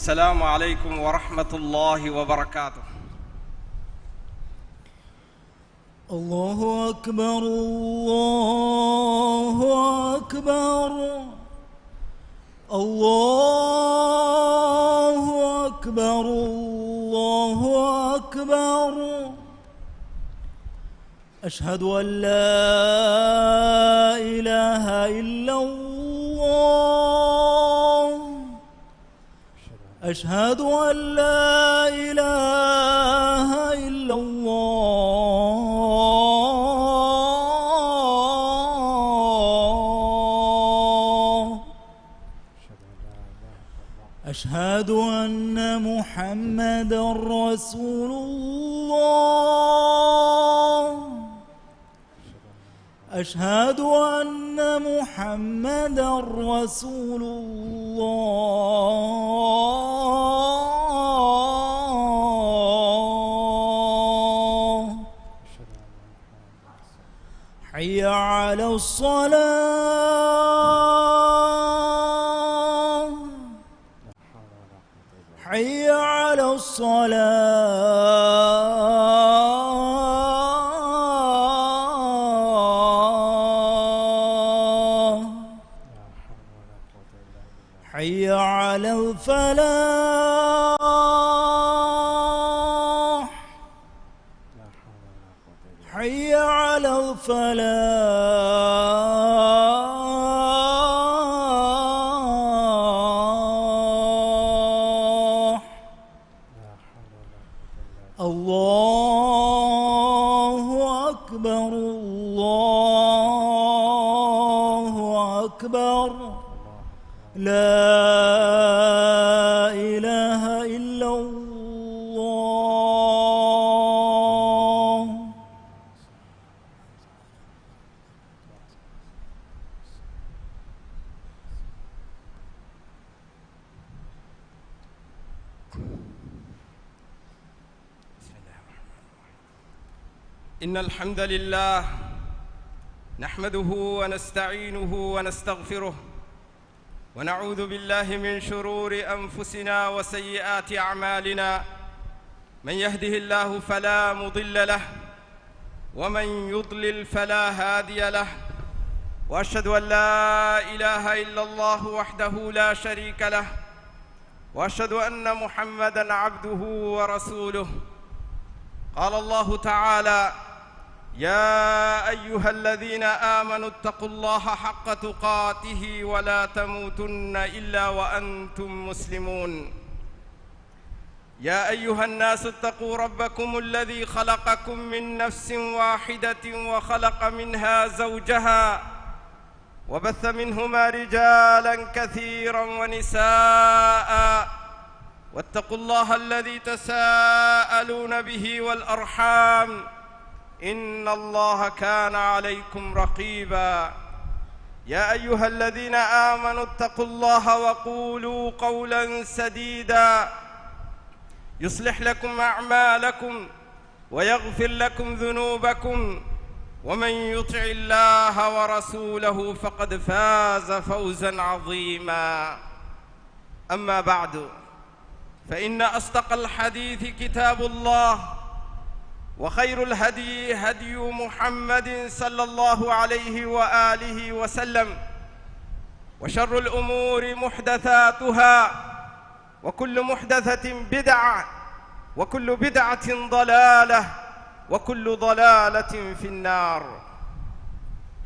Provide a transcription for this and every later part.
السلام عليكم ورحمة الله وبركاته. الله أكبر الله أكبر الله أكبر الله أكبر أشهد أن لا إله إلا الله أشهد أن لا إله إلا الله أشهد أن محمدًا رسول الله أشهد أن محمدًا رسول الله حي على الصلاة حي على الصلاة حي على الفلاح حي على الفلاح الله أكبر الله أكبر لا إله إلا الله. إن الحمد لله نحمده ونستعينه ونستغفره ونعوذ بالله من شرور أنفسنا وسيئات أعمالنا من يهده الله فلا مضل له ومن يضلل فلا هادي له وأشهد أن لا إله إلا الله وحده لا شريك له وأشهد أن محمدًا عبده ورسوله. قال الله تعالى: يا أيها الذين آمنوا اتقوا الله حق تقاته ولا تموتن إلا وأنتم مسلمون. يا أيها الناس اتقوا ربكم الذي خلقكم من نفس واحدة وخلق منها زوجها وبث منهما رجالا كثيرا ونساء واتقوا الله الذي تساءلون به والأرحام إن الله كان عليكم رقيبا. يا أيها الذين آمنوا اتقوا الله وقولوا قولا سديدا يصلح لكم أعمالكم ويغفر لكم ذنوبكم ومن يطع الله ورسوله فقد فاز فوزا عظيما. أما بعد فإن أصدق الحديث كتاب الله وخير الهدي هدي محمد صلى الله عليه وآله وسلم وشر الأمور محدثاتها وكل محدثة بدعة وكل بدعة ضلالة وكل ضلالة في النار.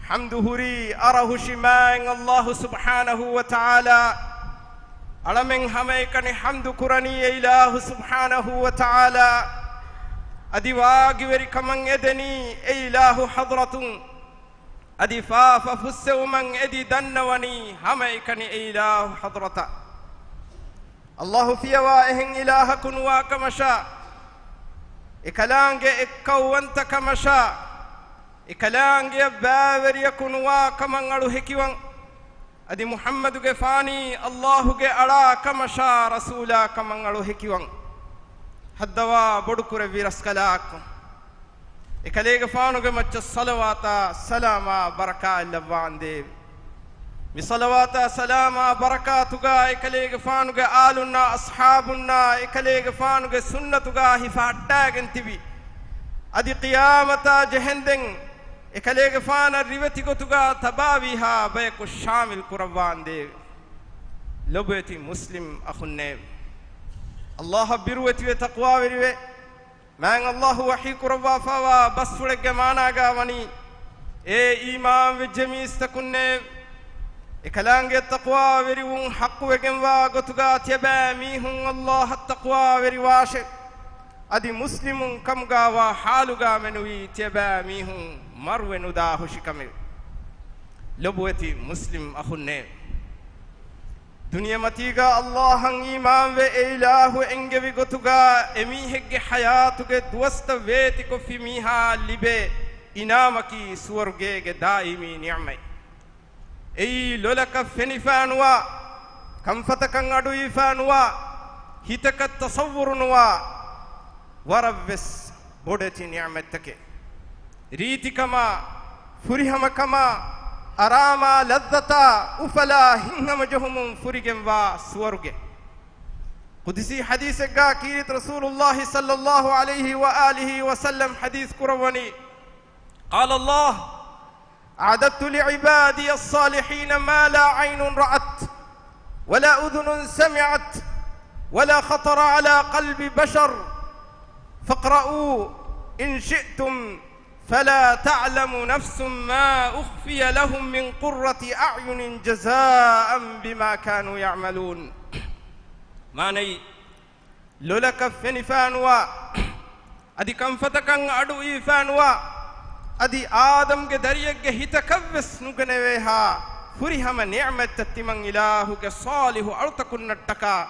حمده ري أره شمائن الله سبحانه وتعالى ألمن هميكني حمد كرني إله سبحانه وتعالى أدي واجوري كمن يدني إله حضرة أدي فاف فسو من أدي دنوني هميكني إله حضرة الله في وائهن إله كن واكمشا إكلانج إكوانت كمشا إكلانج باور يكون واكمن أروهكيوان أدي محمد جفاني الله جي أرا كمشا رسولا كمن أروهكيوان حدوا بدكور ويرسكلاك إكليج فانوج مچ الصلوات سلاما بركة اللبان ديب misalawata salama barakatuga ekalege faanuge alunna ashabunna ekalege faanuge sunnatuga hifattagen tibi adi qiyamata jehenden ekalege faana rivati gotuga tabawiha bayku shamil kurawande lobeti muslim akhunne Allah birwati ve taqwa verive man Allah wahi kurawa fawa basfulege managa wani e imam ve jamis takunne ekalange taqwa veriwun haqqu wegenwa gotuga tiaba mihun Allah taqwa veriwashe adi muslimun kamga wa haluga menui tiaba mihun marwenu da hushikame lobwati muslim akhunne dunya matiga Allahan iman ve ilahu engevi gotuga emihegge hayatuge duwasta veti ko fimiha libe inamaki suwargege daimi ni'mai ei lolaka fenifanwa kamfatakan adu ifanwa hitaka tasawwurunwa waravves bodati ni'matake ritikama furihamakama arama laddata ufala hinhama johum furigenwa suwarge qudsi hadith ga kirit rasulullah sallallahu alayhi wa alihi wa sallam hadith kurawani qala Allah أعددت لعبادي الصالحين ما لا عين رأت ولا أذن سمعت ولا خطر على قلب بشر فاقرؤوا إن شئتم فلا تعلم نفس ما أخفي لهم من قرة أعين جزاء بما كانوا يعملون ماني لولك فنفانوا أدي كم فتكن أدو إيفانوا adi adam ge dariyegge hitakavves nugeneveha furihama ni'mat timan ilahu ge salihu altakunnattaka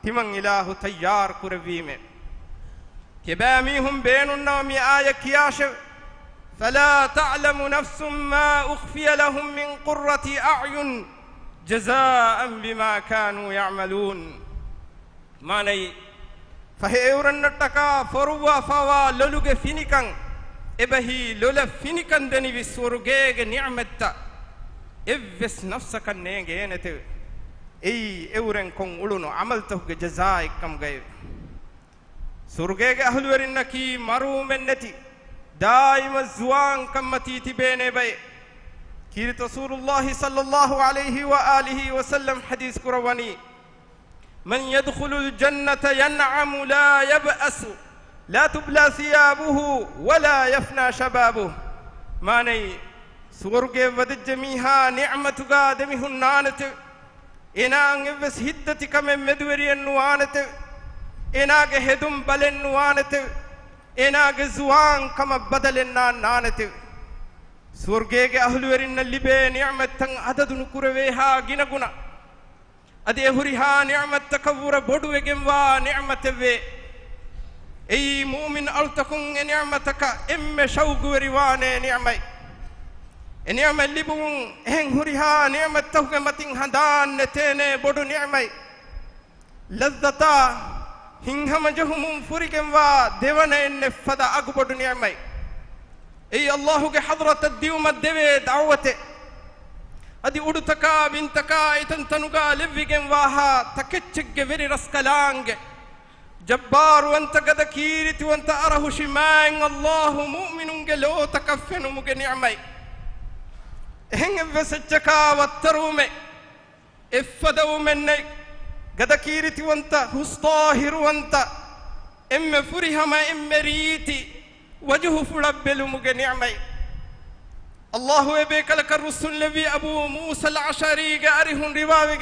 timan ilahu tayyar kurvime kebami hum beenunna mi aya kiyashe fala ta'lamu nafsum ma ukhfiya lahum min qurrati a'yun jazaa'an bima kanu ya'malun manai fahewrannattaka forwa fawa loluge finikan ebahi lola finikan deni visurugege ni'matta evves nafsaka nege enete ei euren kon uluno amal tohge jazaa ikkam gaye surugege ahluwerinna ki marumen neti daima zuwan kammati tibene bay kirit rasulullah sallallahu alayhi wa alihi wa sallam hadith kurawani man yadkhulul jannata yan'amu la yab'asu لا تبلى ثيابه ولا يفنى شبابه ماني سورجي ود جميعها نعمتك دمه النانت إنا نفس هدتك من مدوري النوانت إنا هدم بل النوانت إنا زوان كما بدل النانت سورجي أهلورين اللي بين نعمتك عدد نكرويها جنغنا أدي هريها نعمت تكور بدو جموا نعمت أي مؤمن ألتكن نعمتك إم شوق وريوان نعمي نعمة لبون هن هريها نعمة توقمتين هدان نتين بدو نعمي لذتا هن هم جهم فريقم وا ديوان إن فدا أقبض نعمي أي الله كحضرة الديوم الدوي دعوته أدي أدتكا بنتكا إتنتنوغا لفقم واها تكتشك فري رسكلانج جبار وانت قد كيرت وانت أره شمان الله مؤمن قلو تكفن مقنعمي هنگ وسجكا والترومي افدو مني قد كيرت وانت هستاهر وانت ام فرهما ام ريتي وجه فلبل مقنعمي الله يبيك لك الرسول لبي أبو موسى العشري قاره رواوي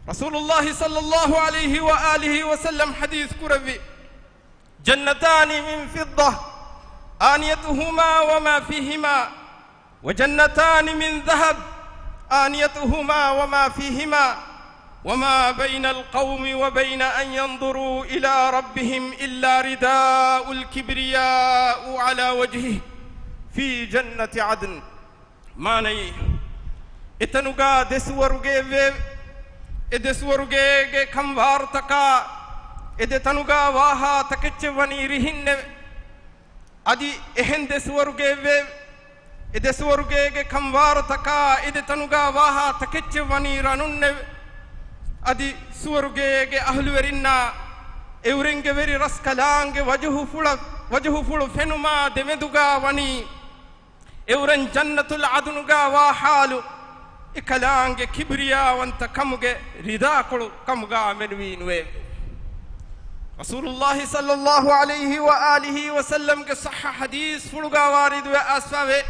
رسول الله صلى الله عليه وآله وسلم حديث كربي جنتان من فضة آنيتهما وما فيهما وجنتان من ذهب آنيتهما وما فيهما وما بين القوم وبين أن ينظروا إلى ربهم إلا رداء الكبرياء على وجهه في جنة عدن ماني اتنوغا دسورغي edesworuge kamvartaka edetanuga waha takechwani rihinne adi ehen desworuge ide suwargege kam wartaka ide tanuga waha takecce wani ranunne adi suwargege ahluwerinna eurenge veri raskalange wajhu fulu fenuma demeduga wani euren jannatul adunuga wahalu ikalange kibriya wanta kamuge ridakulu kamuga menwinuwe Rasulullah sallallahu alayhi wa alihi wa sallam ke sahha hadith fuluga warid wa asfawe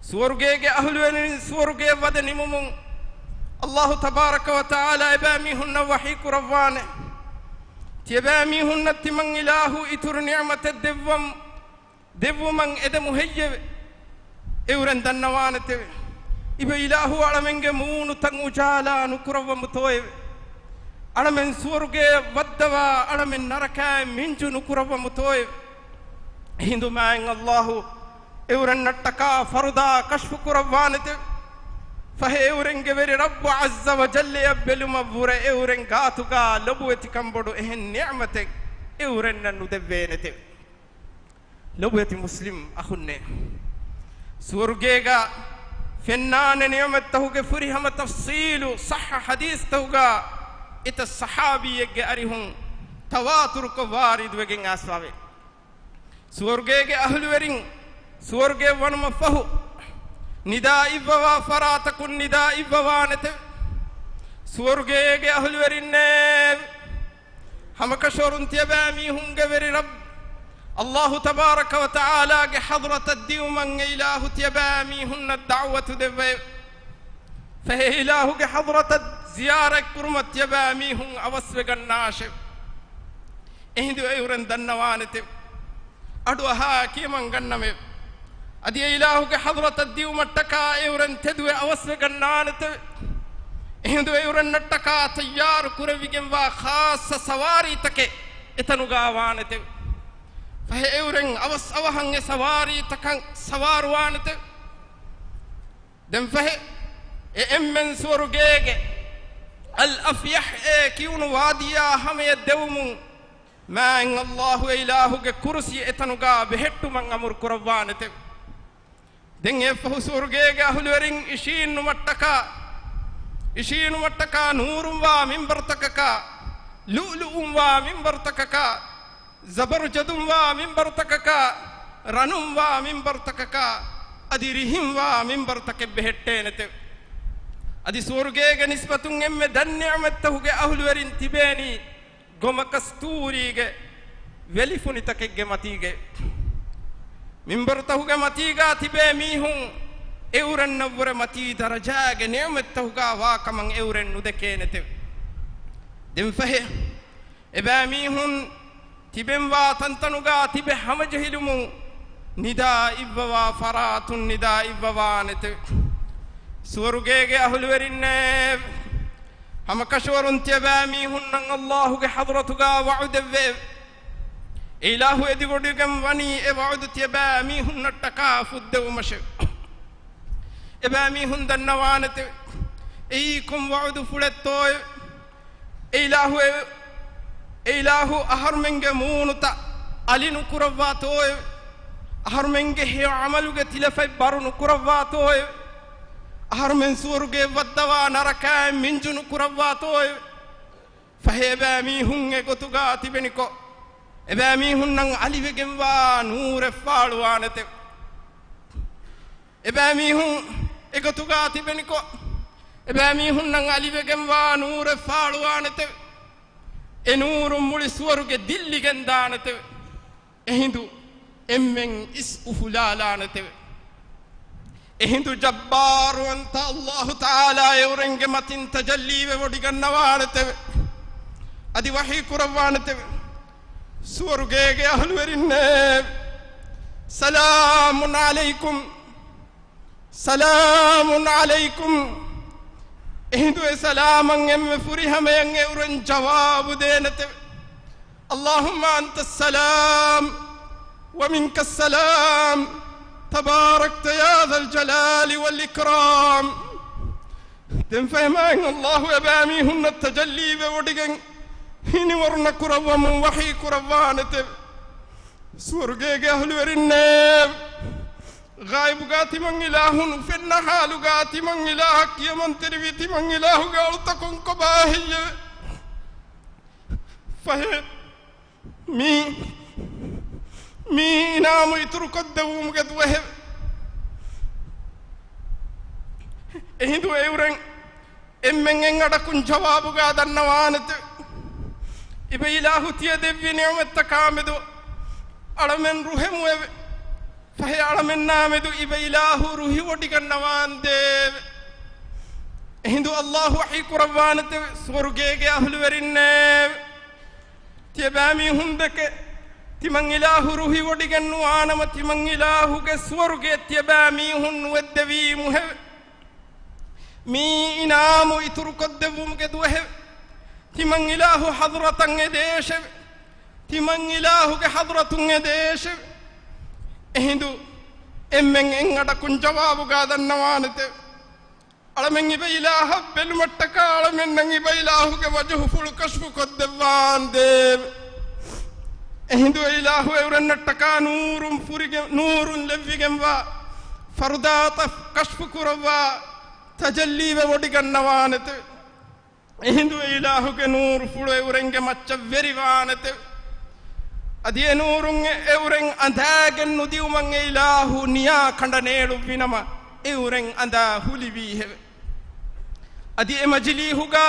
suwargege ahluwerin suwarge wadani mumun Allah tabaraka wa ta'ala ibami hunna wahi kurawwane tibami hunna timang ilahu itur ni'mat devwam ede muhayye euren dannawane te ibe ilahu alamenge munu tang ujala nukurawam toye alamen suwarge waddawa alamen naraka minju nukurawam toye hindu maang Allahu euren nattaka farda kashfu kurawwane te fahe euren geveri rabbu azza wa jalla yabbeluma bure euren gatuga lobueti kambodu ehen ni'mate euren nanu devvenete lobueti muslim akhunne suwargega fennane ni'mat tahuge furi hama tafsilu sahha hadith tahuga ita sahabiyege arihun tawatur ko warid wegen aswawe suwargege ahluwerin suwarge wanuma fahu nida'i bawa faratakun nida'i bawanete suwargege ahluwerinne hamakashorun tiyabami hunge veri rabb الله تبارك وتعالى حضرة الديوم من إله تيبامي هن الدعوة دبي فهي إله حضرة زيارة كرمة تيبامي هن أوسوغ الناشب إهدو أيورن دنوانت أدوها كيمن غنمي أدي إله حضرة الديوم التكا أيورن تدوي أوسوغ النانت إهدو أيورن التكا تيار كرويجن وخاص سواري تكي إتنوغاوانت فهي أورن أوس أوهن سواري تكن سواروانت دم فهي إمن سورجيج الأفيح كيون واديا هم يدوم ما إن الله إله كرسي إتنوغا بهتو من أمر كروانت دم يفه سورجيج أهلورين إشين متكا نور ومنبر تككا لؤلؤ ومنبر تككا زبرجدum wa minbar takaka ranum wa minbar takaka adi rihim wa minbar takebbe hettenete adi surgege nisbatun emme dan ni'mat tahuge ahluwerin tibeni goma kasturige welifuni takegge matige minbar tahuge matiga tibe mihun euren nawre mati darajage ni'mat tahuga wa kamang euren nudekenete dem fahe ebamihun تبين واتنتنوغا تبي همجهلمو نداء إبوا فراتون نداء إبوا نت سورجيجي أهلورين هم كشورون تبامي هن الله كحضرتوغا وعد في إله يدبرجم وني وعد تبامي هن التكافد ومش إبامي هن دنوانت إيكم وعد فلتوي إله أهرمنج مونتا ألين كرباتوي أهرمنج هي عملوجة تلفي بارون كرباتوي أهرمن سورجة ودوا نركا منجون كرباتوي فهي بامي هنگ كتوغا تبنيكو بامي هنن علي بجموا نور فالوانته بامي هن كتوغا تبنيكو بامي هنن علي بجموا نور فالوانته enuru muli suwaruge dilli gendanate ehindu emmen is ufulalante ehindu jabbaru anta Allah ta'ala eurenge matin tajallive wodigannawanate adi wahi kurawanate suwarugege ahlwerinne salamun alaykum إهدو سلاما يم فريها ما ينورن جواب دينته اللهم أنت السلام ومنك السلام تباركت يا ذا الجلال والإكرام تنفهم أن الله يبامي هن التجلي بودجن هني ورنا كروا من وحي كروانته سورجيج أهل ورنام غائب غاتي من إله فن حال غاتي من إله كي من تربيتي من إله قال تكون كباهي فهي مي نام يترك الدوم قد وهب هندو أيورن إمن إنغدا كن جواب غادا نوانت إبا إله تيدي نعمة تكامدو ألمن روحي موه فهي ألمن نامدو إبا إله روحي ودقا نوان ديب هندو الله وحي قربانت سورجيك أهل ورنب تيبامي هندك تمن إله روحي ودقا نوانم تمن إله سورجي تيبامي هن ودوي موه مي إنامو يترك الدبوم قد وهب تمن إله حضرة نديش تمن إله كحضرة نديش هندو إمن إنغدا كن جواب قاد النوانت على من يبي إله بالمتكا على من يبي إله كوجه فل كشف كدوان ديب هندو إله يورن التكا نور فرج نور لفيجم وا فردات كشف كروا تجلي بودي النوانت هندو إله كنور فلو يورن كمتش فيريوانت أدي نورن يورن أنداك النديو من إله نيا كندنيلو بينما يورن أندا هولي بيه أدي مجلي هوغا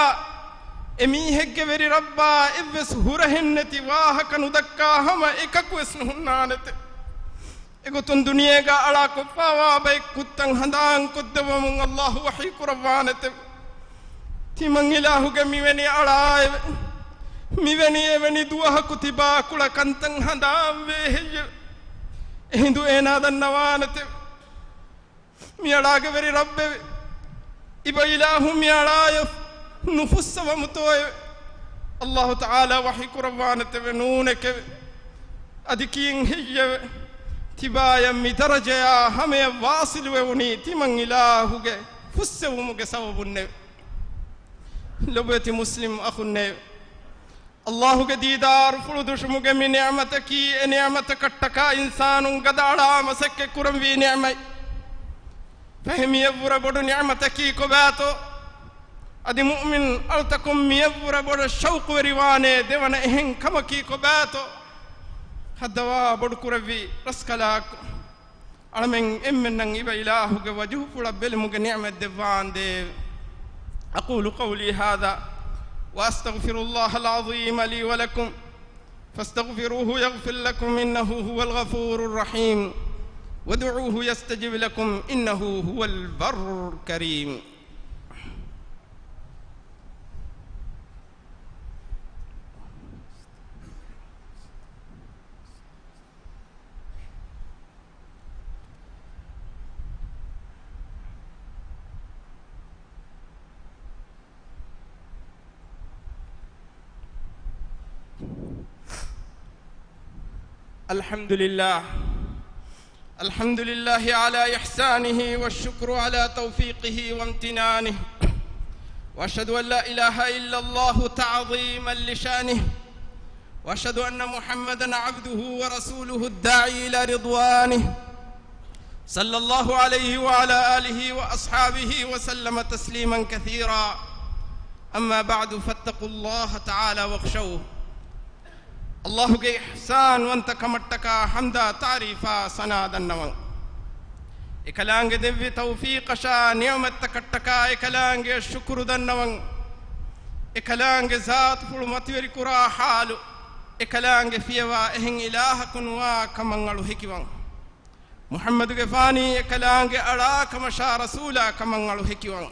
إميهك بري ربا إبس هورهنتي واهك ندكا هما إكاكوس نهنانت إكوتن دنيا كا على كفاوا بيك كتن هندان كدوم الله وحي قربانت تمن إله كميوني على ميوني دوها كتبا كلا كنتن هندان وهي هندو إنا دنوانت ميالاك بري رب إبا إله ميالايف نفس ومتوي الله تعالى وحي قربانت ونونك أدكين هي تبايا مدرجة همي واصل وني تمن إلهك فسومك سببنا لبيت مسلم أخونا الله قديدار فلدش من نعمتك نعمتك التكا إنسان قد على مسك كرم في نعمة فهم يبور بدو نعمتك كباتو أدي مؤمن ألتكم يبور بدو الشوق وريوانه دوانا إهن كمكي كباتو هدوا بدكورفي رسكلاك ألمن إمن إبا إلهك وجه فلبل مك نعمة دفان دي أقول قولي هذا وأستغفر الله العظيم لي ولكم فاستغفروه يغفر لكم إنه هو الغفور الرحيم وادعوه يستجب لكم إنه هو البر الكريم الحمد لله على إحسانه والشكر على توفيقه وامتنانه وأشهد أن لا إله إلا الله تعظيما لشانه وأشهد أن محمدا عبده ورسوله الداعي إلى رضوانه صلى الله عليه وعلى آله وأصحابه وسلم تسليما كثيرا أما بعد فاتقوا الله تعالى واخشوه الله کے احسان وانت کمٹکا حمدا تعریفا سنادا نوان اکلانگ دیوی توفیق شا نعمت تکٹکا اکلانگ شکر دن نوان اکلانگ ذات فرمت وری کرا حالو اکلانگ فیوا اہن الہ کنوا کمنگلو حکیوان محمد گفانی اکلانگ اڑا کمشا رسولا کمنگلو حکیوان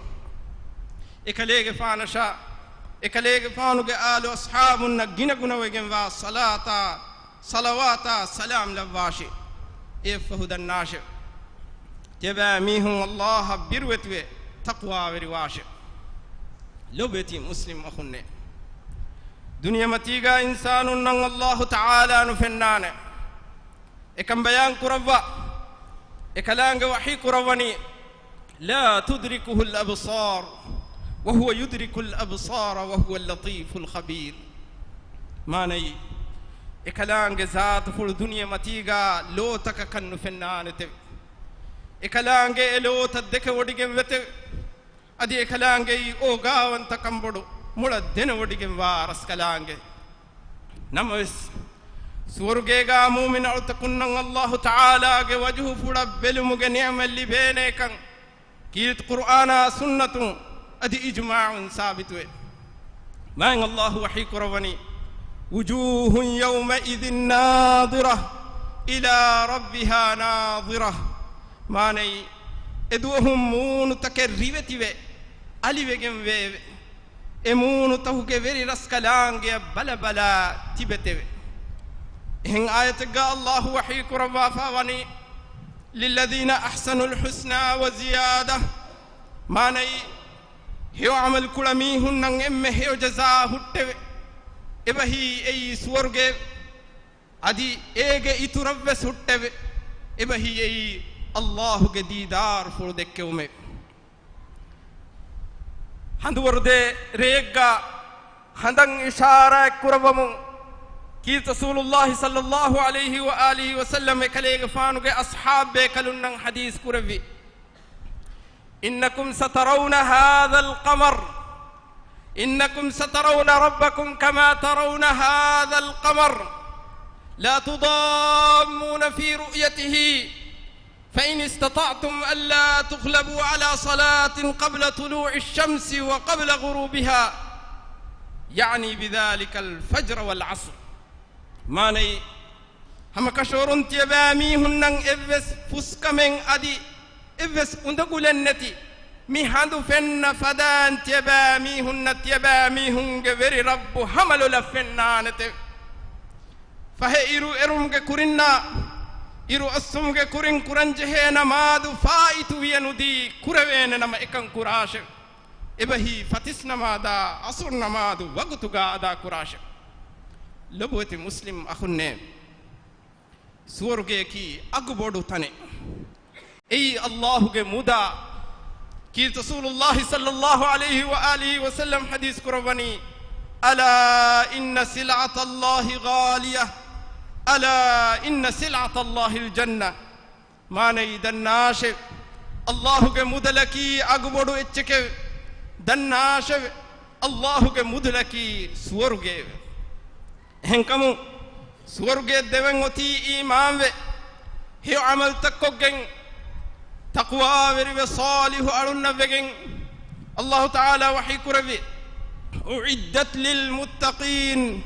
اکلے گفان شا إكليك فانوك آل أصحابنا جنا جنا وجنوا صلاة صلوات سلام لباشي إفهد الناشئ تبا ميهم الله بروتوه تقوى ورواشه لو بيتي مسلم أخونا دنيا متيجا إنسان نن الله تعالى نفنانه إكم بيان كربا إكلانج وحي كرباني لا تدركه الأبصار وهو يدرك الأبصار وهو اللطيف الخبير ما ني إكلانج ذات فل دنيا متيجا لو تككن فنانة ekalaange elota deke wodigen wete adi ekalaange o gaawanta kambodu mula dena wodigen waras kalaange namas suwargega mu'min altakunnan Allah ta'ala ge wajhu fuda belumuge ni'mal libene kan kiit qur'ana sunnatun adi ijma'un sabitwe man Allah wahi kurawani wujuhun yawma idhin nadirah ila rabbiha nadirah manai eduhum munu takerrivetive alivegen wewe emunu tahuge veri raskalange balabala tibeteve hen ayatga Allah wahi kurawa fawani lilladhina ahsanul husna wa ziyada manai heo amal kulami hunnan emme heo jaza hutteve ebahi ei swarge adi ege ituravves hutteve ebahi ei Allah ge didar ful dekkewme handuwurde reegga handan ishara kurawamu ki rasulullah sallallahu alaihi wa alihi wa sallam kalege faanuge ashabe kalunnan hadith kurawi innakum satarawna hadha alqamar innakum satarawna rabbakum kama tarawna hadha alqamar la tudammuna fi ru'yatihi فإن استطعتم ألا تغلبوا على صلاة قبل طلوع الشمس وقبل غروبها يعني بذلك الفجر والعصر ماني هم كشورون تيبامي هنن إفس فسكمن أدي إفس أندقلنتي مي هندو فن فدان تيبامي هن تيبامي هنگ وري رب حملو لفنانت فهيرو إرمك كورنا iru assumge kurin kuranje namadu faitu yanudi kurawene nama ekan kurashe ebahi fatis namada asur namadu waqtuga ada kurashe loboti muslim akhunne suwarge ki agbodu tane ei Allah ge muda ki rasulullah sallallahu alaihi wa alihi wa sallam hadith kurawani ala inna sil'ata Allah ghaliyah ألا إن سلعة الله الجنة ما نيدناش الله كمدلكي أقبضو إتشك دناش الله كمدلكي سورجي هنكمو سورجي دبن وتي إيمان هي عمل تكوجن تقوى ورب صالح أرنا بجن الله تعالى وحي كربي أعدت للمتقين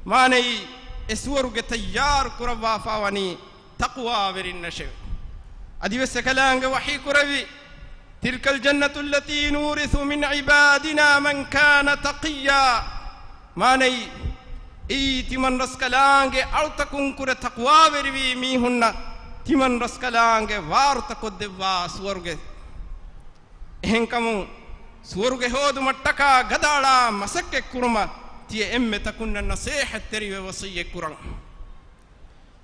ما ني اسورغ تيار كروا فاوني تقوى ورنشو ادي وسكلانغ وحي كروي تلك الجنة التي نورث من عبادنا من كان تقيا ماني اي تمن رسكلانغ التكون كر تقوى وربي ميهن تمن رسكلانغ وارتكو دوا سورغ هنكمو سورغ هود متكا غدالا مسك كرما تي ام تكون النصيحه تري وصيه قران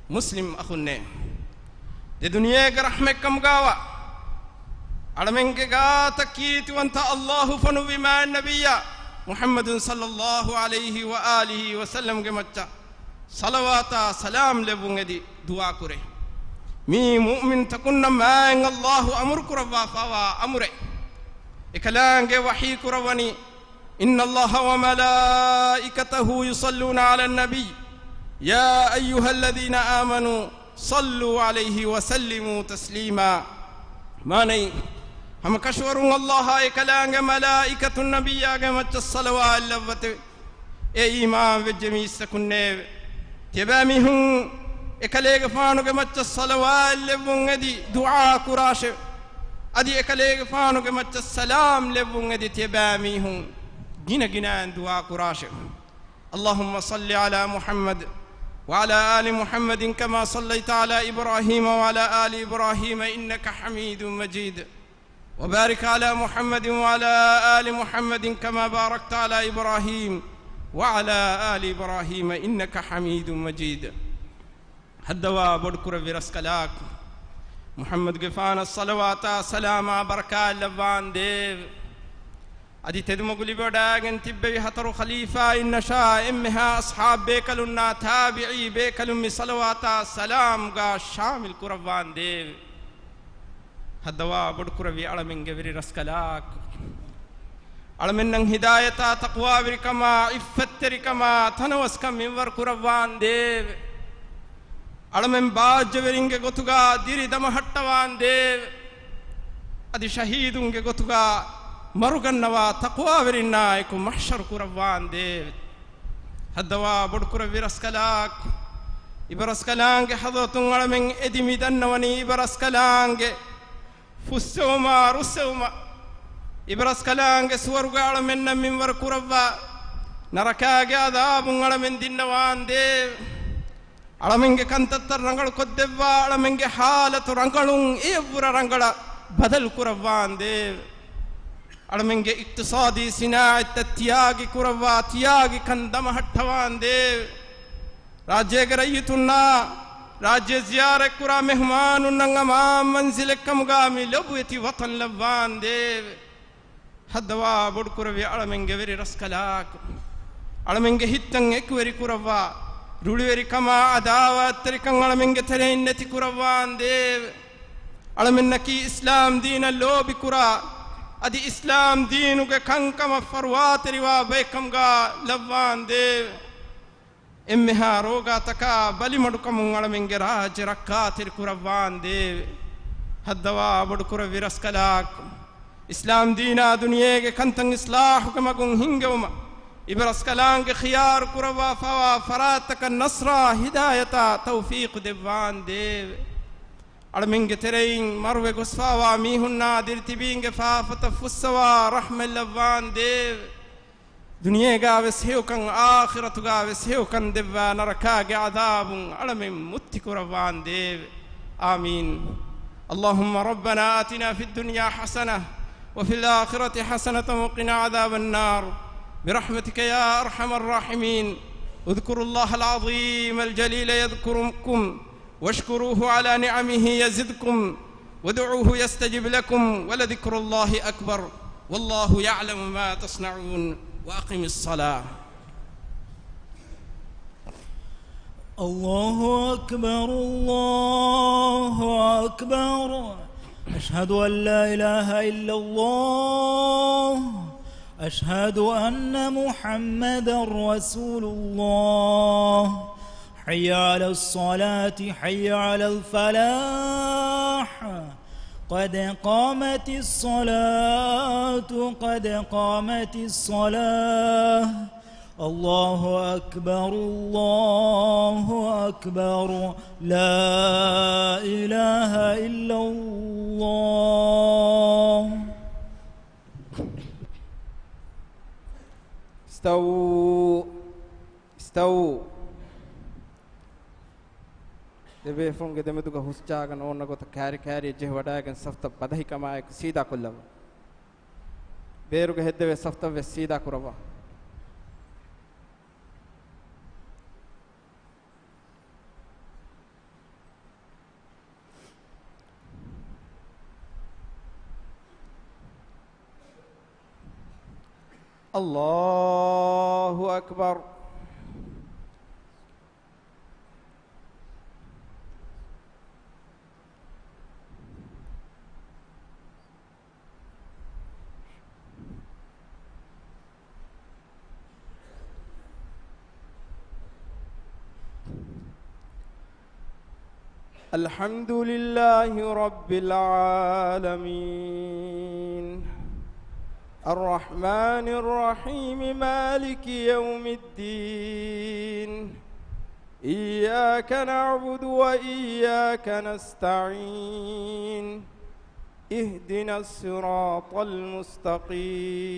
مسلم اخونه الدنيا رحمه كم غاوا علمنك غا تكيت وانت الله فنو بما النبي محمد صلى الله عليه واله وسلم كمچا صلوات سلام لبونغدي دعاء كره مي مؤمن تكون ما الله امر كروا فوا امره اكلانغ وحي كرواني إن الله وملائكته يصلون على النبي يا أيها الذين آمنوا صلوا عليه وسلموا تسليما ماني هم كشورون الله إكلانغ ملائكة النبي أجمع الصلوات اللوت إيمان بجميع سكنة تبامهم إكلانغ فانو جمع الصلوات اللوت دي دعاء كراش أدي إكلانغ فانو جمع السلام اللوت دي تبامهم جنا جنا دعاء كراش اللهم صل على محمد وعلى آل محمد كما صليت على إبراهيم وعلى آل إبراهيم إنك حميد مجيد وبارك على محمد وعلى آل محمد كما باركت على إبراهيم وعلى آل إبراهيم إنك حميد مجيد هدوا بدكر برسكلاك محمد قفان الصلوات سلام بركات لبان ديف أدي تدمغلي بداغن تبي هترو خليفة إن شاء إمها أصحاب بيكلنا تابعي بيكلم صلوات سلام غا شامل كربان ديف هدوا بدكربي علمين جبري رسكلاك علمين نن هداية تقوى بركما عفت ركما تنوس كم من وركربان ديو علمين باج برينج غتوغا ديري دم هٹوان ديو أدي شهيدون غتوغا مروغنوا تقوى برينا يكو محشر كربان ديو هدوا بدكربي رسكلاك إبرسكلانج حضرتون علمين إدمي دنوني إبرسكلانج فسوما رسوما إبرسكلانج سورغ علمين من وركربا نركاج عذاب علمين دينوان ديو علمين كنتتر رنگل كدبا علمين حالة رنگلون إيبور رنگلا بدل كربان ديو علمين اقتصادي صناعة تياغي كربا تياغي كندم هٹوان ديو راجے گرایتنا راجے زیارت کرا مہمان ننگما منزل کمگامی لبویتی وطن لبان دیو حدوا بڑکروی علمنگے ویری رسکلاک علمنگے ہتنگ ایکوری کروا روڑیوری کما عداوات ترکنگ علمنگے ترینتی کروان دیو علمنکی اسلام دین اللوبی کرا ادی اسلام دینو کے کنکم فروات روا بیکمگا لبان دیو إمها روغا تكا بلي مدكم علمين راج ركاتر كربان ديو هدوا بدكر ويرسكلاك إسلام دينا دنيا كنتن إصلاح كما كن هنگوما إبرسكلان خيار كروا فوا فراتك النصر هداية توفيق ديوان ديو علمين ترين مروي غصفا ميهنا ديرتبين فافت فسوا رحم اللبان ديو دنيا جاوس هيوكن آخرة جاوس هيوكن دبا نركاج عذاب علم متكربان ديب آمين اللهم ربنا آتنا في الدنيا حسنة وفي الآخرة حسنة وقنا عذاب النار برحمتك يا أرحم الراحمين اذكروا الله العظيم الجليل يذكركم واشكروه على نعمه يزدكم ودعوه يستجب لكم ولذكر الله أكبر والله يعلم ما تصنعون وأقم الصلاة الله أكبر الله أكبر أشهد أن لا إله إلا الله أشهد أن محمدا رسول الله حي على الصلاة حي على الفلاح قد قامت الصلاة قد قامت الصلاة الله أكبر الله أكبر لا إله إلا الله استووا استووا دبي فونك دمتوك هوسجاغن اونغو تكاري كاري جهوداغن سفت بدهي كما سيدا كلوا بيروغ هدوي سفت سيدا كروا الله أكبر الحمد لله رب العالمين الرحمن الرحيم مالك يوم الدين إياك نعبد وإياك نستعين اهدنا الصراط المستقيم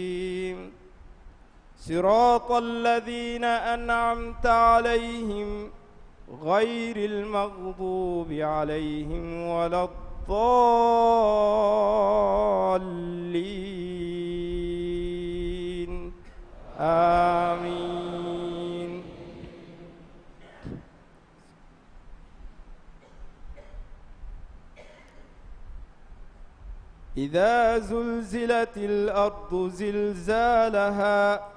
صراط الذين أنعمت عليهم غير المغضوب عليهم ولا الضالين آمين إذا زلزلت الأرض زلزالها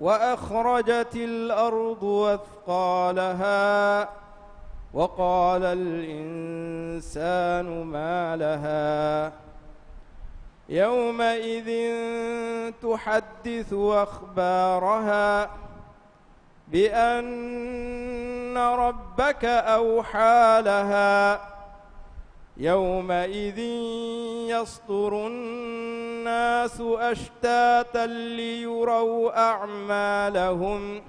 وأخرجت الأرض أثقالها وقال الإنسان ما لها يومئذ تحدث أخبارها بأن ربك أوحى لها يومئذ يصدر الناس أشتاتا ليروا أعمالهم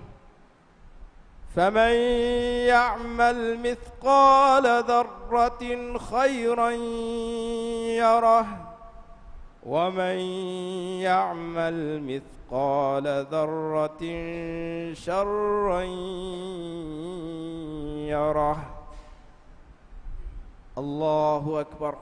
فمن يعمل مثقال ذرة خيرا يره ومن يعمل مثقال ذرة شرا يره. الله أكبر.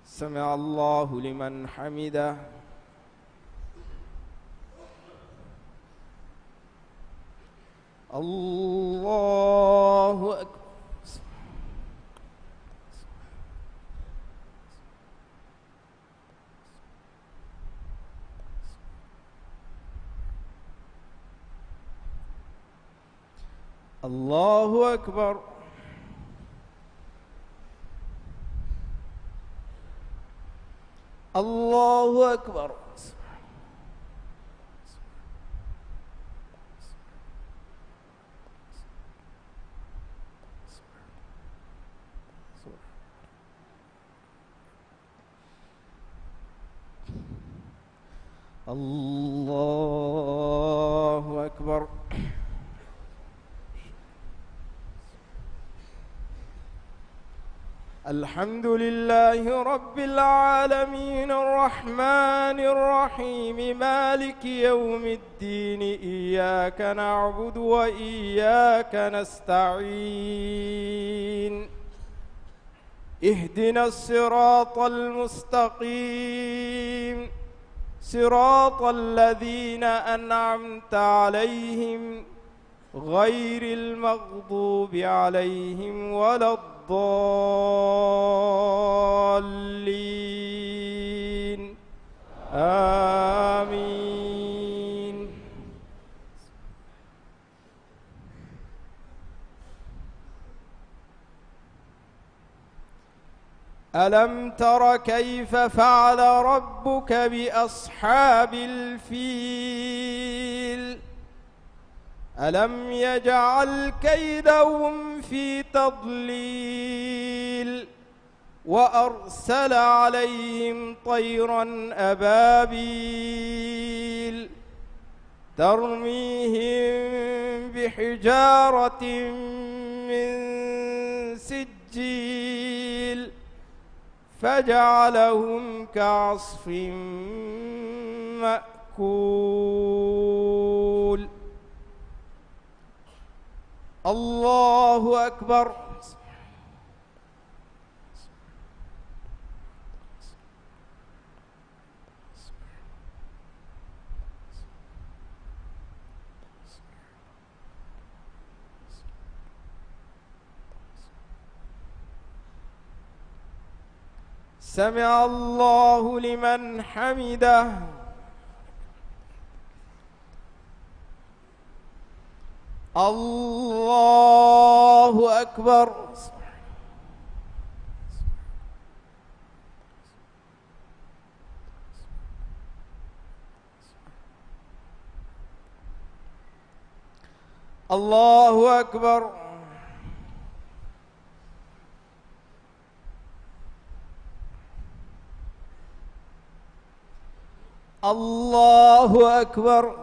سمع الله لمن حمده. الله أكبر. الله أكبر. الله أكبر. الله أكبر. الحمد لله رب العالمين الرحمن الرحيم مالك يوم الدين إياك نعبد وإياك نستعين اهدنا الصراط المستقيم صراط الذين أنعمت عليهم غير المغضوب عليهم ولا الضالين آمين. ألم تر كيف فعل ربك بأصحاب الفيل ألم يجعل كيدهم في تضليل وأرسل عليهم طيرا أبابيل ترميهم بحجارة من سجيل فجعلهم كعصف مأكول. الله أكبر. سمع الله لمن حمده. الله أكبر. الله أكبر. الله أكبر.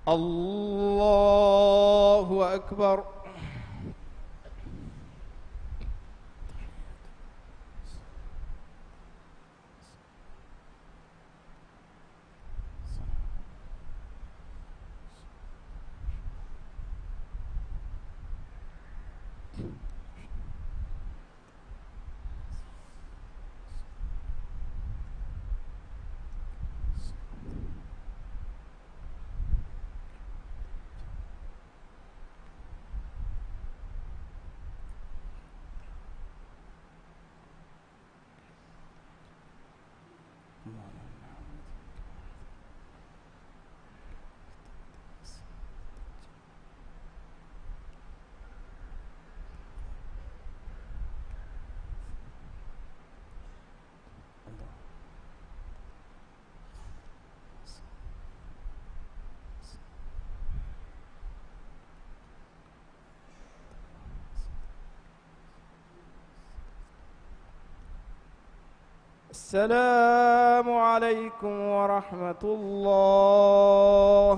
الله أكبر. السلام عليكم ورحمة الله.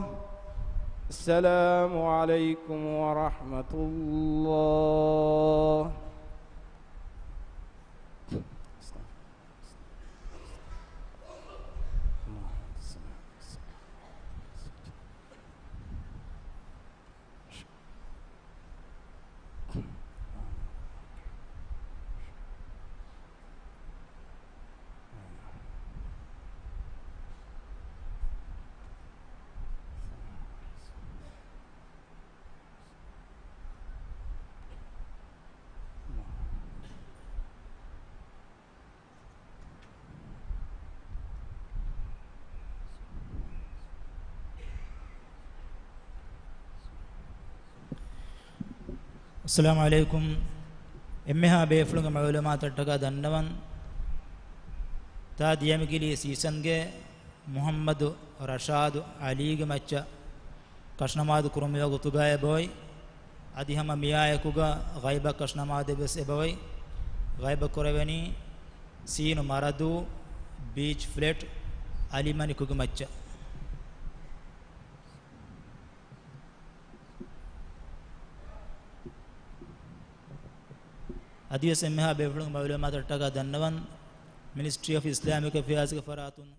السلام عليكم ورحمة الله. السلام عليكم. إمها بيفلون معلومات التقى دنوان تا ديامكلي سيسنجة محمد رشاد علي جمعة كشناماد كروميا غتوغاي بوي أدي هم مياه كوغا غيبة كشناماد بس إبوي غيبة كوربني سين مارادو بيچ فلت علي ماني كوغا مچة. أدي سمها بيفلون معلومات التقى دنوان Ministry of Islamic Affairs كفراتون